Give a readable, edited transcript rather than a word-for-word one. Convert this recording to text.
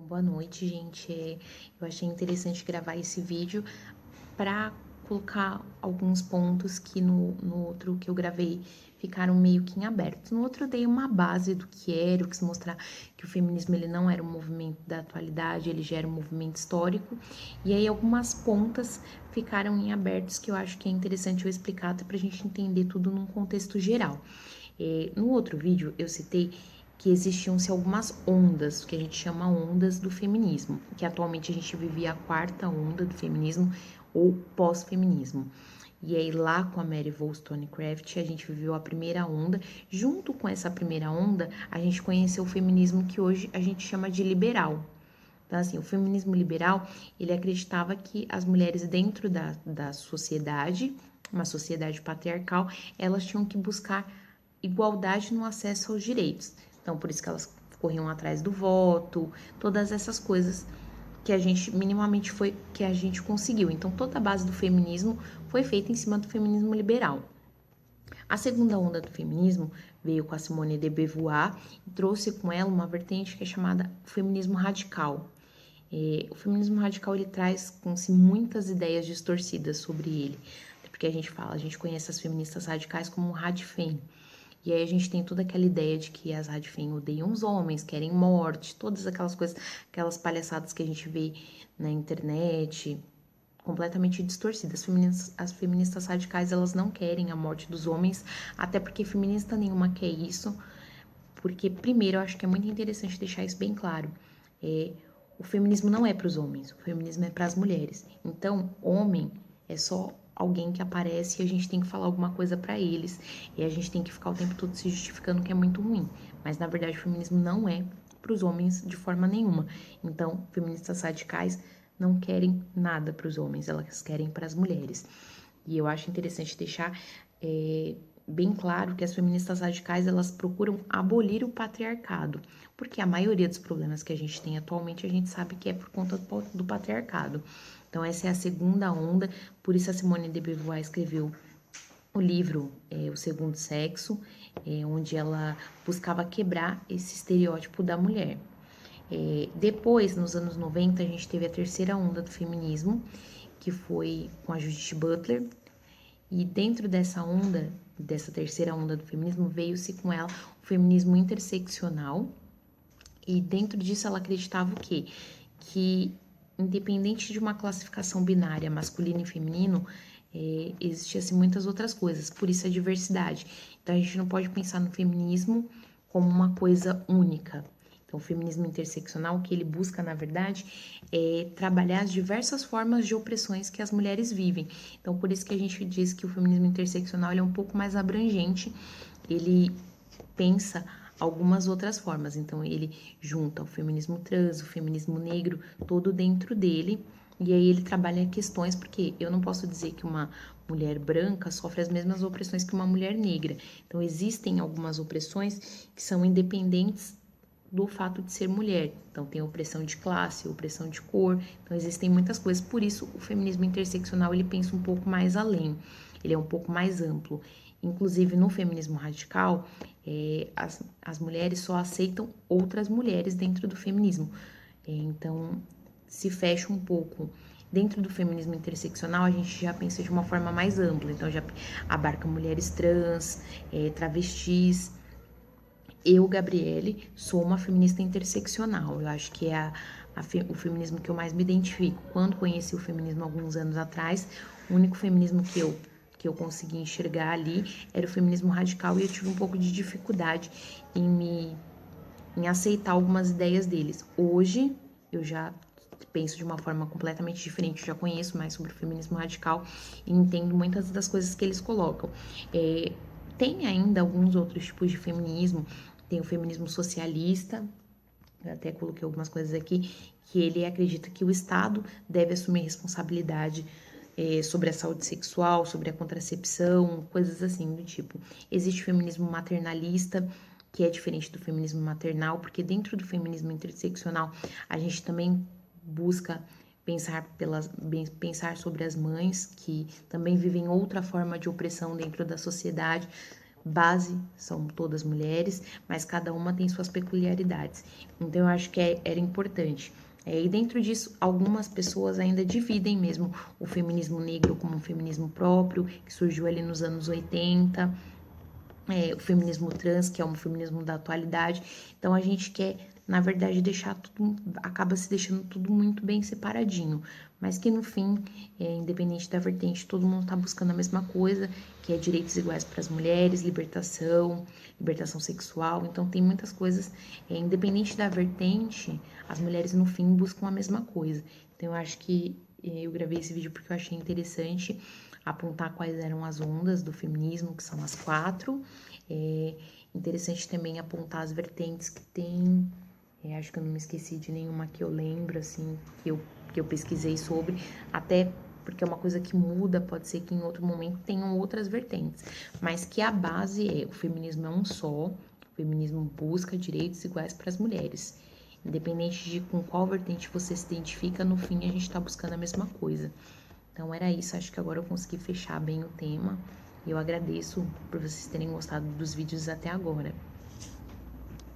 Boa noite, gente. Eu achei interessante gravar esse vídeo para colocar alguns pontos que no outro que eu gravei ficaram meio que em aberto. No outro eu dei uma base do que era, eu quis mostrar que o feminismo ele não era um movimento da atualidade, ele já era um movimento histórico. E aí algumas pontas ficaram em abertos que eu acho que é interessante eu explicar até pra gente entender tudo num contexto geral. No outro vídeo eu citei que existiam-se algumas ondas, que a gente chama ondas do feminismo, que atualmente a gente vive a quarta onda do feminismo ou pós-feminismo. E aí lá com a Mary Wollstonecraft a gente viveu a primeira onda. Junto com essa primeira onda, a gente conheceu o feminismo que hoje a gente chama de liberal. Então, assim, o feminismo liberal, ele acreditava que as mulheres dentro da sociedade, uma sociedade patriarcal, elas tinham que buscar igualdade no acesso aos direitos. Então, por isso que elas corriam atrás do voto, todas essas coisas que a gente minimamente foi que a gente conseguiu. Então, toda a base do feminismo foi feita em cima do feminismo liberal. A segunda onda do feminismo veio com a Simone de Beauvoir e trouxe com ela uma vertente que é chamada feminismo radical. O feminismo radical ele traz com si muitas ideias distorcidas sobre ele, porque a gente conhece as feministas radicais como radfem. E aí a gente tem toda aquela ideia de que as radfem odeiam os homens, querem morte, todas aquelas coisas, aquelas palhaçadas que a gente vê na internet, completamente distorcidas. As feministas radicais, elas não querem a morte dos homens, até porque feminista nenhuma quer isso, porque primeiro eu acho que é muito interessante deixar isso bem claro. O feminismo não é para os homens, o feminismo é para as mulheres. Então, homem é só alguém que aparece e a gente tem que falar alguma coisa para eles e a gente tem que ficar o tempo todo se justificando que é muito ruim. Mas na verdade, o feminismo não é para os homens de forma nenhuma. Então, feministas radicais não querem nada para os homens, elas querem para as mulheres. E eu acho interessante deixar bem claro que as feministas radicais elas procuram abolir o patriarcado, porque a maioria dos problemas que a gente tem atualmente a gente sabe que é por conta do patriarcado. Então essa é a segunda onda, por isso a Simone de Beauvoir escreveu o livro O Segundo Sexo, onde ela buscava quebrar esse estereótipo da mulher. Depois, nos anos 90, a gente teve a terceira onda do feminismo, que foi com a Judith Butler, e dentro dessa onda, dessa terceira onda do feminismo, veio-se com ela o feminismo interseccional. E dentro disso ela acreditava o quê? Que independente de uma classificação binária masculino e feminino, existiam muitas outras coisas, por isso a diversidade. Então a gente não pode pensar no feminismo como uma coisa única. Então, o feminismo interseccional, o que ele busca, na verdade, é trabalhar as diversas formas de opressões que as mulheres vivem. Então, por isso que a gente diz que o feminismo interseccional ele é um pouco mais abrangente, ele pensa algumas outras formas. Então, ele junta o feminismo trans, o feminismo negro, todo dentro dele. E aí ele trabalha questões, porque eu não posso dizer que uma mulher branca sofre as mesmas opressões que uma mulher negra. Então, existem algumas opressões que são independentes do fato de ser mulher. Então, tem opressão de classe, opressão de cor. Então, existem muitas coisas. Por isso, o feminismo interseccional, ele pensa um pouco mais além. Ele é um pouco mais amplo. Inclusive, no feminismo radical, as mulheres só aceitam outras mulheres dentro do feminismo. Então, se fecha um pouco. Dentro do feminismo interseccional, a gente já pensa de uma forma mais ampla. Então, já abarca mulheres trans, travestis. Eu, Gabriele, sou uma feminista interseccional. Eu acho que é o feminismo que eu mais me identifico. Quando conheci o feminismo alguns anos atrás, o único feminismo que eu consegui enxergar ali era o feminismo radical e eu tive um pouco de dificuldade em aceitar algumas ideias deles. Hoje, eu já penso de uma forma completamente diferente, eu já conheço mais sobre o feminismo radical e entendo muitas das coisas que eles colocam. Tem ainda alguns outros tipos de feminismo, tem o feminismo socialista, eu até coloquei algumas coisas aqui, que ele acredita que o Estado deve assumir responsabilidade sobre a saúde sexual, sobre a contracepção, coisas assim do tipo. Existe o feminismo maternalista, que é diferente do feminismo maternal, porque dentro do feminismo interseccional a gente também busca pensar sobre as mães que também vivem outra forma de opressão dentro da sociedade, base são todas mulheres, mas cada uma tem suas peculiaridades. Então eu acho que era importante. E dentro disso, algumas pessoas ainda dividem mesmo o feminismo negro como um feminismo próprio, que surgiu ali nos anos 80, o feminismo trans, que é um feminismo da atualidade. Então a gente quer, na verdade, deixar tudo, acaba se deixando tudo muito bem separadinho, mas que no fim, independente da vertente, todo mundo está buscando a mesma coisa, que é direitos iguais para as mulheres, libertação sexual. Então tem muitas coisas, independente da vertente, as mulheres no fim buscam a mesma coisa. Então eu acho que eu gravei esse vídeo porque eu achei interessante apontar quais eram as ondas do feminismo, que são as 4. É interessante também apontar as vertentes que tem. Acho que eu não me esqueci de nenhuma que eu lembro, assim, que eu pesquisei sobre, até porque é uma coisa que muda, pode ser que em outro momento tenham outras vertentes, mas que a base o feminismo é um só, o feminismo busca direitos iguais para as mulheres. Independente de com qual vertente você se identifica, no fim a gente está buscando a mesma coisa. Então era isso, acho que agora eu consegui fechar bem o tema. E eu agradeço por vocês terem gostado dos vídeos até agora.